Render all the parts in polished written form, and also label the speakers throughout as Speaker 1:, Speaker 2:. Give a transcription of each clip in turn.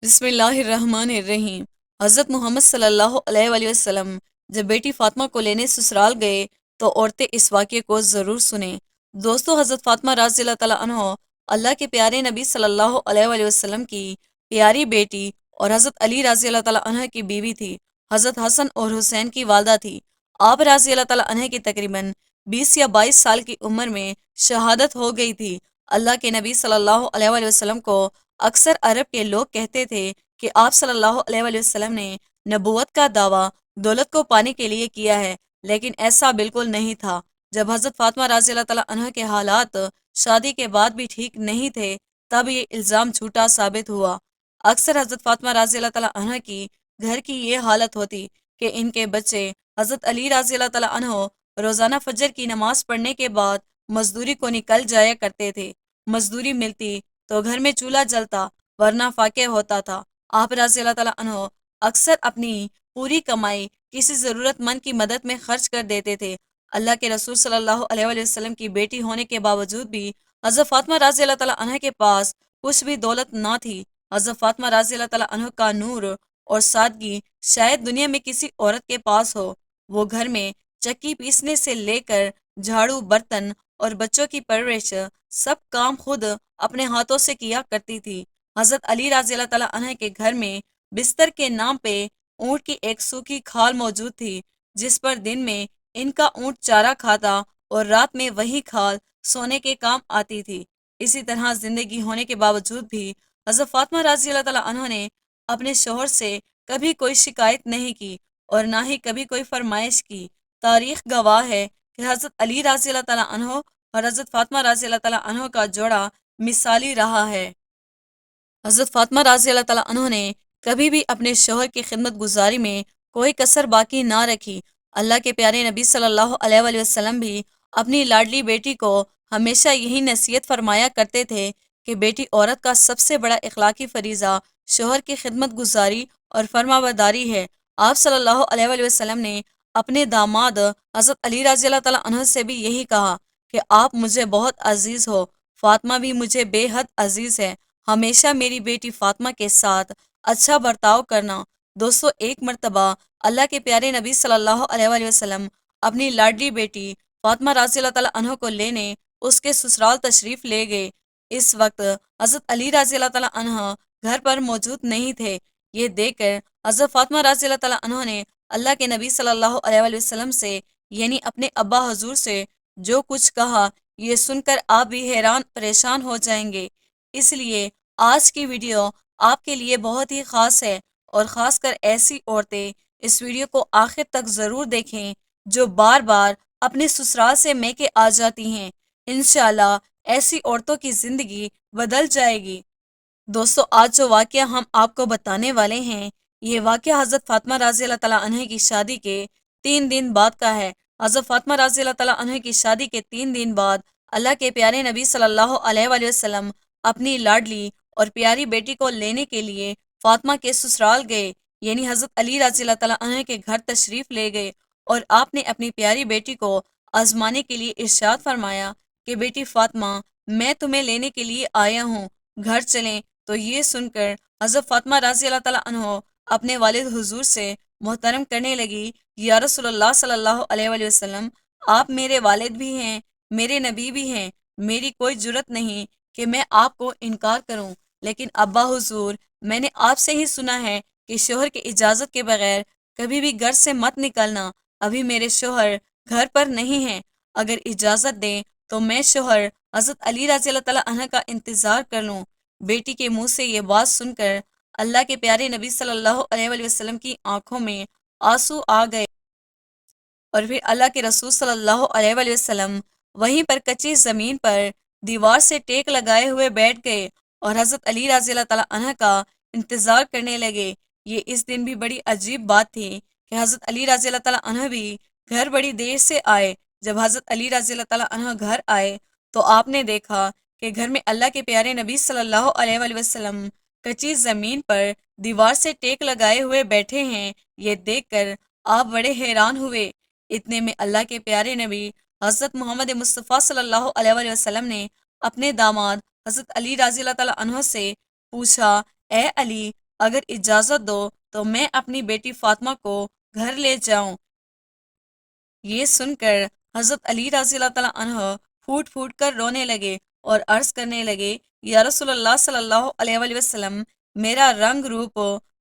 Speaker 1: بسم اللہ الرحمن الرحیم۔ حضرت محمد صلی اللہ علیہ وآلہ وسلم جب بیٹی فاطمہ کو لینے سسرال گئے تو عورتیں اس واقعے کو ضرور سنیں۔ دوستو، حضرت فاطمہ رضی اللہ تعالیٰ عنہ اللہ کے پیارے نبی صلی اللہ علیہ وآلہ وسلم کی پیاری بیٹی اور حضرت علی رضی اللہ تعالیٰ عنہ کی بیوی تھی۔ حضرت حسن اور حسین کی والدہ تھی۔ آپ رضی اللہ تعالیٰ عنہ کی تقریباً 20 یا 22 سال کی عمر میں شہادت ہو گئی تھی۔ اللہ کے نبی صلی اللہ علیہ وآلہ وسلم کو اکثر عرب کے لوگ کہتے تھے کہ آپ صلی اللہ علیہ وآلہ وسلم نے نبوت کا دعویٰ دولت کو پانے کے لیے کیا ہے، لیکن ایسا بالکل نہیں تھا۔ جب حضرت فاطمہ رضی اللہ تعالیٰ عنہ کے حالات شادی کے بعد بھی ٹھیک نہیں تھے، تب یہ الزام جھوٹا ثابت ہوا۔ اکثر حضرت فاطمہ رضی اللہ تعالیٰ عنہ کی گھر کی یہ حالت ہوتی کہ ان کے بچے حضرت علی رضی اللہ تعالیٰ عنہ روزانہ فجر کی نماز پڑھنے کے بعد مزدوری کو نکل جایا کرتے تھے۔ مزدوری ملتی تو گھر میں چولہا جلتا، ورنہ فاقے ہوتا تھا۔ آپ رضی اللہ تعالیٰ عنہ اکثر اپنی پوری کمائی کسی ضرورت مند کی مدد میں خرچ کر دیتے تھے۔ اللہ کے رسول صلی اللہ علیہ وآلہ وسلم کی بیٹی ہونے کے باوجود بھی حضرت فاطمہ رضی اللہ تعالیٰ عنہ کے پاس کچھ بھی دولت نہ تھی۔ حضرت فاطمہ رضی اللہ تعالیٰ عنہ کا نور اور سادگی شاید دنیا میں کسی عورت کے پاس ہو۔ وہ گھر میں چکی پیسنے سے لے کر جھاڑو، برتن اور بچوں کی پرورش سب کام خود اپنے ہاتھوں سے کیا کرتی تھی۔ حضرت علی رضی اللہ تعالیٰ عنہ کے گھر میں بستر کے نام پہ اونٹ کی ایک سوکھی کھال موجود تھی، جس پر دن میں ان کا اونٹ چارہ کھاتا اور رات میں وہی کھال سونے کے کام آتی تھی۔ اسی طرح زندگی ہونے کے باوجود بھی حضرت فاطمہ رضی اللہ تعالیٰ عنہ نے اپنے شوہر سے کبھی کوئی شکایت نہیں کی اور نہ ہی کبھی کوئی فرمائش کی۔ تاریخ گواہ ہے کہ حضرت علی رضی اللہ تعالیٰ عنہ اور حضرت فاطمہ رضی اللہ تعالیٰ عنہ کا جوڑا مثالی رہا ہے۔ حضرت فاطمہ رضی اللہ تعالیٰ عنہ نے کبھی بھی اپنے شوہر کی خدمت گزاری میں کوئی کسر باقی نہ رکھی۔ اللہ کے پیارے نبی صلی اللہ علیہ وآلہ وسلم بھی اپنی لاڈلی بیٹی کو ہمیشہ یہی نصیحت فرمایا کرتے تھے کہ بیٹی عورت کا سب سے بڑا اخلاقی فریضہ شوہر کی خدمت گزاری اور فرما برداری ہے۔ آپ صلی اللہ علیہ وآلہ وسلم نے اپنے داماد حضرت علی رضی اللہ تعالیٰ عنہ سے بھی یہی کہا کہ آپ مجھے بہت عزیز ہو، فاطمہ بھی مجھے بے حد عزیز ہے، ہمیشہ میری بیٹی فاطمہ کے ساتھ اچھا برتاؤ کرنا۔ دوستو، ایک مرتبہ اللہ کے پیارے نبی صلی اللہ علیہ وآلہ وسلم اپنی لاڈلی بیٹی فاطمہ رضی اللہ تعالیٰ عنہ کو لینے اس کے سسرال تشریف لے گئے۔ اس وقت حضرت علی رضی اللہ تعالیٰ عنہ گھر پر موجود نہیں تھے۔ یہ دیکھ کر حضرت فاطمہ رضی اللہ تعالیٰ عنہ نے اللہ کے نبی صلی اللہ علیہ وآلہ وسلم سے، یعنی اپنے ابا حضور سے جو کچھ کہا، یہ سن کر آپ بھی حیران پریشان ہو جائیں گے۔ اس لیے آج کی ویڈیو آپ کے لیے بہت ہی خاص ہے، اور خاص کر ایسی عورتیں اس ویڈیو کو آخر تک ضرور دیکھیں جو بار بار اپنے سسرال سے میکے آ جاتی ہیں۔ انشاءاللہ ایسی عورتوں کی زندگی بدل جائے گی۔ دوستو، آج جو واقعہ ہم آپ کو بتانے والے ہیں، یہ واقعہ حضرت فاطمہ رضی اللہ تعالیٰ عنہ کی شادی کے 3 دن بعد کا ہے۔ حضرت فاطمہ رضی اللہ تعالیٰ عنہ کی شادی کے 3 دن بعد اللہ کے پیارے نبی صلی اللہ علیہ وآلہ وسلم اپنی لاڈلی اور پیاری بیٹی کو لینے کے لیے فاطمہ کے سسرال گئے، یعنی حضرت علی رضی اللہ تعالیٰ عنہ کے گھر تشریف لے گئے، اور آپ نے اپنی پیاری بیٹی کو آزمانے کے لیے ارشاد فرمایا کہ بیٹی فاطمہ، میں تمہیں لینے کے لیے آیا ہوں، گھر چلیں۔ تو یہ سن کر حضرت فاطمہ رضی اللہ تعالیٰ عنہ اپنے والد حضور سے محترم کرنے لگی، یا رسول اللہ صلی اللہ علیہ وآلہ وسلم، آپ میرے والد بھی ہیں، میرے نبی بھی ہیں، میری کوئی جرت نہیں کہ میں آپ کو انکار کروں، لیکن ابا حضور، میں نے آپ سے ہی سنا ہے کہ شوہر کی اجازت کے بغیر کبھی بھی گھر سے مت نکلنا۔ ابھی میرے شوہر گھر پر نہیں ہیں، اگر اجازت دیں تو میں شوہر حضرت علی رضی اللہ تعالیٰ عنہ کا انتظار کر لوں۔ بیٹی کے منہ سے یہ بات سن کر اللہ کے پیارے نبی صلی اللہ علیہ وآلہ وسلم کی آنکھوں میں آنسو آ گئے، اور پھر اللہ کے رسول صلی اللہ علیہ وآلہ وسلم وہیں پر کچی زمین پر دیوار سے ٹیک لگائے ہوئے بیٹھ گئے اور حضرت علی رضی اللہ تعالیٰ عنہ کا انتظار کرنے لگے۔ یہ اس دن بھی بڑی عجیب بات تھی کہ حضرت علی رضی اللہ تعالیٰ عنہ بھی گھر بڑی دیر سے آئے۔ جب حضرت علی رضی اللہ تعالیٰ عنہ گھر آئے تو آپ نے دیکھا کہ گھر میں اللہ کے پیارے نبی صلی اللہ علیہ وآلہ وسلم کچی زمین پر دیوار سے ٹیک لگائے ہوئے بیٹھے ہیں۔ یہ دیکھ کر آپ بڑے حیران ہوئے۔ اتنے میں اللہ کے پیارے نبی حضرت محمد مصطفیٰ صلی اللہ علیہ وآلہ وسلم نے اپنے داماد حضرت علی رضی اللہ تعالیٰ عنہ سے پوچھا، اے علی، اگر اجازت دو تو میں اپنی بیٹی فاطمہ کو گھر لے جاؤں۔ یہ سن کر حضرت علی رضی اللہ تعالیٰ عنہ پھوٹ پھوٹ کر رونے لگے اور عرض کرنے لگے، یا رسول اللہ صلی اللہ علیہ وآلہ وسلم، میرا رنگ روپ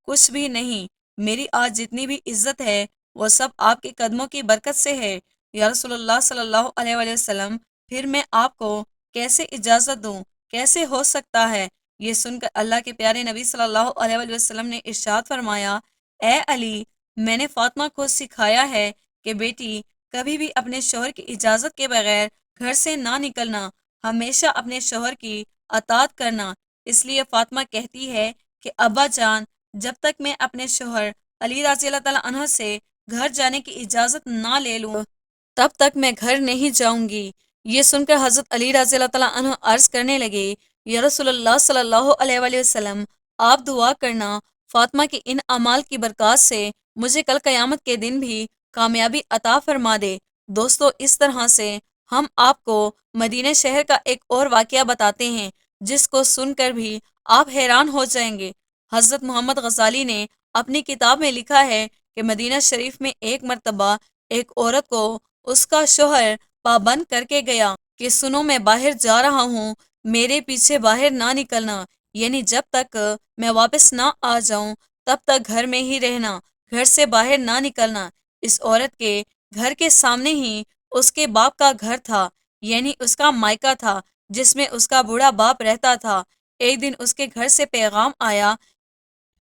Speaker 1: کچھ بھی نہیں، میری آج جتنی بھی عزت ہے وہ سب آپ کے قدموں کی برکت سے ہے۔ یا رسول اللہ صلی اللہ علیہ وآلہ وسلم، پھر میں آپ کو کیسے اجازت دوں، کیسے ہو سکتا ہے؟ یہ سن کر اللہ کے پیارے نبی صلی اللہ علیہ وآلہ وسلم نے ارشاد فرمایا، اے علی، میں نے فاطمہ کو سکھایا ہے کہ بیٹی کبھی بھی اپنے شوہر کی اجازت کے بغیر گھر سے نہ نکلنا، ہمیشہ اپنے شوہر کی اطاعت کرنا۔ اس لیے فاطمہ کہتی ہے کہ ابا جان، جب تک میں اپنے شوہر علی رضی اللہ تعالیٰ عنہ سے گھر جانے کی اجازت نہ لے لوں تب تک میں گھر نہیں جاؤں گی۔ یہ سن کر حضرت علی رضی اللہ تعالیٰ عنہ عرض کرنے لگے، یا رسول اللہ صلی اللہ علیہ وآلہ وسلم، آپ دعا کرنا فاطمہ کے ان اعمال کی برکات سے مجھے کل قیامت کے دن بھی کامیابی عطا فرما دے۔ دوستو، اس طرح سے ہم آپ کو مدینہ شہر کا ایک اور واقعہ بتاتے ہیں جس کو سن کر بھی آپ حیران ہو جائیں گے۔ حضرت محمد غزالی نے اپنی کتاب میں لکھا ہے کہ مدینہ شریف میں ایک مرتبہ ایک عورت کو اس کا شوہر پابند کر کے گیا کہ سنو، میں باہر جا رہا ہوں، میرے پیچھے باہر نہ نکلنا، یعنی جب تک میں واپس نہ آ جاؤں تب تک گھر میں ہی رہنا، گھر سے باہر نہ نکلنا۔ اس عورت کے گھر کے سامنے ہی اس کے باپ کا گھر تھا، یعنی اس کا مائکا تھا جس میں اس کا بوڑھا باپ رہتا تھا۔ ایک دن اس کے گھر سے پیغام آیا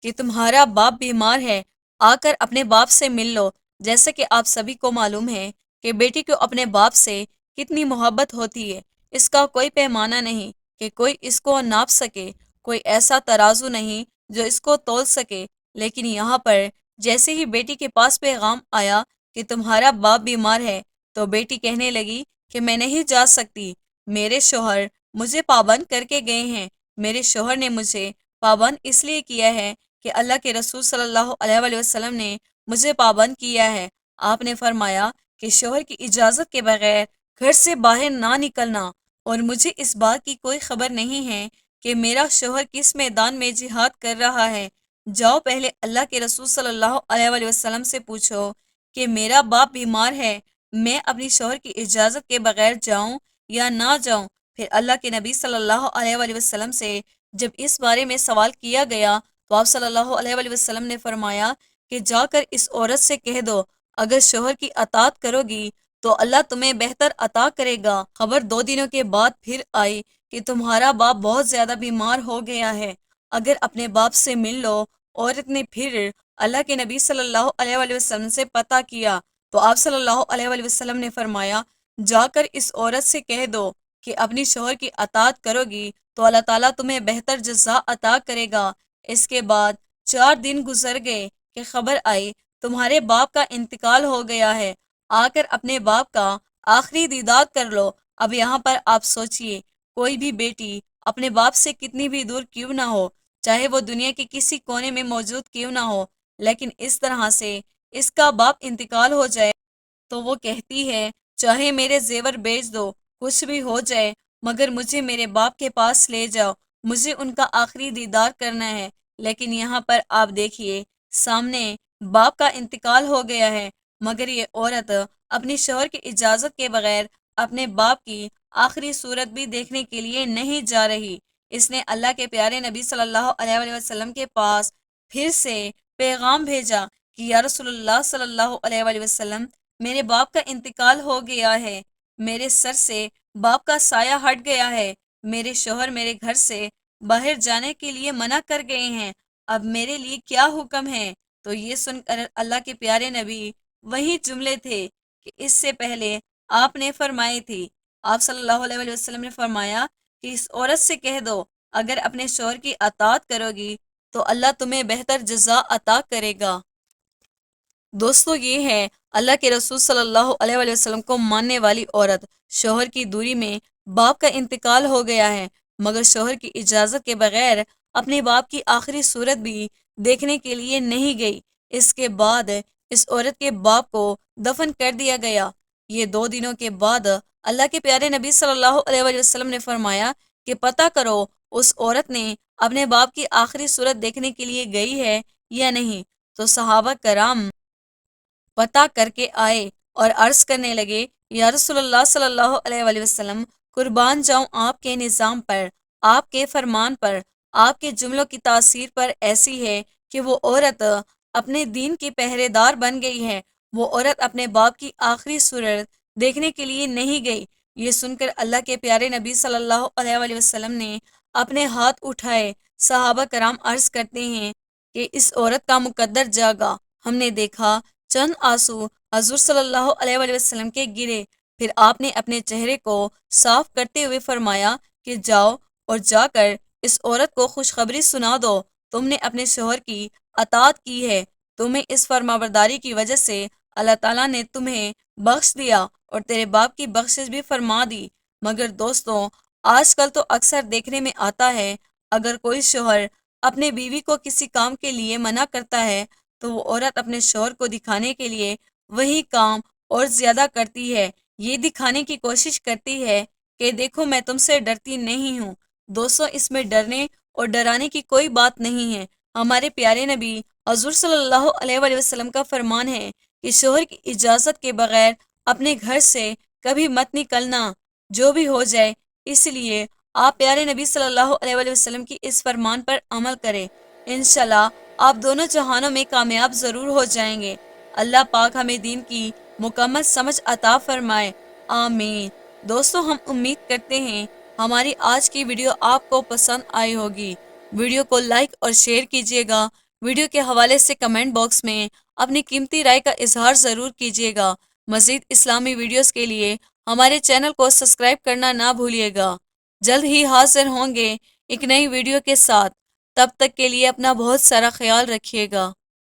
Speaker 1: کہ تمہارا باپ بیمار ہے، آ کر اپنے باپ سے مل لو۔ جیسے کہ آپ سبھی کو معلوم ہے کہ بیٹی کو اپنے باپ سے کتنی محبت ہوتی ہے، اس کا کوئی پیمانہ نہیں کہ کوئی اس کو ناپ سکے، کوئی ایسا ترازو نہیں جو اس کو تول سکے۔ لیکن یہاں پر جیسے ہی بیٹی کے پاس پیغام آیا کہ تمہارا باپ بیمار ہے، تو بیٹی کہنے لگی کہ میں نہیں جا سکتی، میرے شوہر مجھے پابند کر کے گئے ہیں، میرے شوہر نے مجھے پابند اس لیے کیا ہے کہ اللہ کے رسول صلی اللہ علیہ وآلہ وسلم نے مجھے پابند کیا ہے۔ آپ نے فرمایا کہ شوہر کی اجازت کے بغیر گھر سے باہر نہ نکلنا، اور مجھے اس بات کی کوئی خبر نہیں ہے کہ میرا شوہر کس میدان میں جہاد کر رہا ہے۔ جاؤ پہلے اللہ کے رسول صلی اللہ علیہ وآلہ وسلم سے پوچھو کہ میرا باپ بیمار ہے، میں اپنی شوہر کی اجازت کے بغیر جاؤں یا نہ جاؤں۔ پھر اللہ کے نبی صلی اللہ علیہ وآلہ وسلم سے جب اس بارے میں سوال کیا گیا تو آپ صلی اللہ علیہ وآلہ وسلم نے فرمایا کہ جا کر اس عورت سے کہہ دو، اگر شوہر کی اطاعت کرو گی تو اللہ تمہیں بہتر عطا کرے گا۔ خبر 2 دنوں کے بعد پھر آئی کہ تمہارا باپ بہت زیادہ بیمار ہو گیا ہے، اگر اپنے باپ سے مل لو۔ عورت نے پھر اللہ کے نبی صلی اللہ علیہ وآلہ وسلم سے پتہ کیا تو آپ صلی اللہ علیہ وآلہ وسلم نے فرمایا، جا کر اس عورت سے کہہ دو کہ اپنی شوہر کی اطاعت کرو گی تو اللہ تعالیٰ تمہیں بہتر جزا عطا کرے گا۔ اس کے بعد 4 دن گزر گئے کہ خبر آئی تمہارے باپ کا انتقال ہو گیا ہے، آ کر اپنے باپ کا آخری دیدار کر لو۔ اب یہاں پر آپ سوچئے، کوئی بھی بیٹی اپنے باپ سے کتنی بھی دور کیوں نہ ہو، چاہے وہ دنیا کے کسی کونے میں موجود کیوں نہ ہو، لیکن اس طرح سے اس کا باپ انتقال ہو جائے تو وہ کہتی ہے، چاہے میرے زیور بیچ دو، کچھ بھی ہو جائے، مگر مجھے میرے باپ کے پاس لے جاؤ، مجھے ان کا آخری دیدار کرنا ہے۔ لیکن یہاں پر آپ دیکھیے، سامنے باپ کا انتقال ہو گیا ہے، مگر یہ عورت اپنی شوہر کی اجازت کے بغیر اپنے باپ کی آخری صورت بھی دیکھنے کے لیے نہیں جا رہی۔ اس نے اللہ کے پیارے نبی صلی اللہ علیہ وآلہ وسلم کے پاس پھر سے پیغام بھیجا کہ یا رسول اللہ صلی اللہ علیہ وآلہ وسلم، میرے باپ کا انتقال ہو گیا ہے، میرے سر سے باپ کا سایہ ہٹ گیا ہے، میرے شوہر میرے گھر سے باہر جانے کے لیے منع کر گئے ہیں، اب میرے لیے کیا حکم ہے؟ تو یہ سن کر اللہ کے پیارے نبی وہی جملے تھے کہ اس سے پہلے آپ نے فرمائی تھی۔ آپ صلی اللہ علیہ وآلہ وسلم نے فرمایا کہ اس عورت سے کہہ دو، اگر اپنے شوہر کی اطاعت کرو گی تو اللہ تمہیں بہتر جزا عطا کرے گا۔ دوستو، یہ ہے اللہ کے رسول صلی اللہ علیہ وآلہ وسلم کو ماننے والی عورت۔ شوہر کی دوری میں باپ کا انتقال ہو گیا ہے، مگر شوہر کی اجازت کے بغیر اپنے باپ کی آخری صورت بھی دیکھنے کے لیے نہیں گئی۔ اس کے بعد اس عورت کے باپ کو دفن کر دیا گیا۔ یہ 2 دنوں کے بعد اللہ کے پیارے نبی صلی اللہ علیہ وآلہ وسلم نے فرمایا کہ پتہ کرو اس عورت نے اپنے باپ کی آخری صورت دیکھنے کے لیے گئی ہے یا نہیں۔ تو صحابہ کرام پتہ کر کے آئے اور عرض کرنے لگے، یا رسول اللہ صلی اللہ علیہ وآلہ وسلم، قربان جاؤں آپ کے نظام پر، آپ کے فرمان پر، آپ کے جملوں کی تاثیر پر ایسی ہے کہ وہ عورت اپنے دین کی پہرے دار بن گئی ہے۔ وہ عورت اپنے باپ کی آخری صورت دیکھنے کے لیے نہیں گئی۔ یہ سن کر اللہ کے پیارے نبی صلی اللہ علیہ وآلہ وسلم نے اپنے ہاتھ اٹھائے۔ صحابہ کرام عرض کرتے ہیں کہ اس عورت کا مقدر جاگا، ہم نے دیکھا چند آنسو حضور صلی اللہ علیہ وآلہ وسلم کے گرے، پھر آپ نے اپنے چہرے کو صاف کرتے ہوئے فرمایا کہ جاؤ اور جا کر اس عورت کو خوشخبری سنا دو، تم نے اپنے شوہر کی اطاعت کی ہے، تمہیں اس فرمانبرداری کی وجہ سے اللہ تعالیٰ نے تمہیں بخش دیا اور تیرے باپ کی بخشش بھی فرما دی۔ مگر دوستوں، آج کل تو اکثر دیکھنے میں آتا ہے، اگر کوئی شوہر اپنے بیوی کو کسی کام کے لیے منع کرتا ہے تو وہ عورت اپنے شوہر کو دکھانے کے لیے وہی کام اور زیادہ کرتی ہے، یہ دکھانے کی کوشش کرتی ہے کہ دیکھو میں تم سے ڈرتی نہیں ہوں۔ دوستوں، اس میں ڈرنے اور ڈرانے کی کوئی بات نہیں ہے۔ ہمارے پیارے نبی حضور صلی اللہ علیہ وآلہ وسلم کا فرمان ہے کہ شوہر کی اجازت کے بغیر اپنے گھر سے کبھی مت نکلنا، جو بھی ہو جائے۔ اس لیے آپ پیارے نبی صلی اللہ علیہ وآلہ وسلم کی اس فرمان پر عمل کریں، انشاءاللہ آپ دونوں جہانوں میں کامیاب ضرور ہو جائیں گے۔ اللہ پاک ہمیں دین کی مکمل سمجھ عطا فرمائے، آمین۔ دوستوں، ہم امید کرتے ہیں ہماری آج کی ویڈیو آپ کو پسند آئی ہوگی۔ ویڈیو کو لائک اور شیئر کیجیے گا۔ ویڈیو کے حوالے سے کمنٹ باکس میں اپنی قیمتی رائے کا اظہار ضرور کیجیے گا۔ مزید اسلامی ویڈیوز کے لیے ہمارے چینل کو سبسکرائب کرنا نہ بھولیے گا۔ جلد ہی حاضر ہوں گے ایک نئی ویڈیو کے ساتھ، تب تک کے لیے اپنا بہت سارا خیال رکھیے گا۔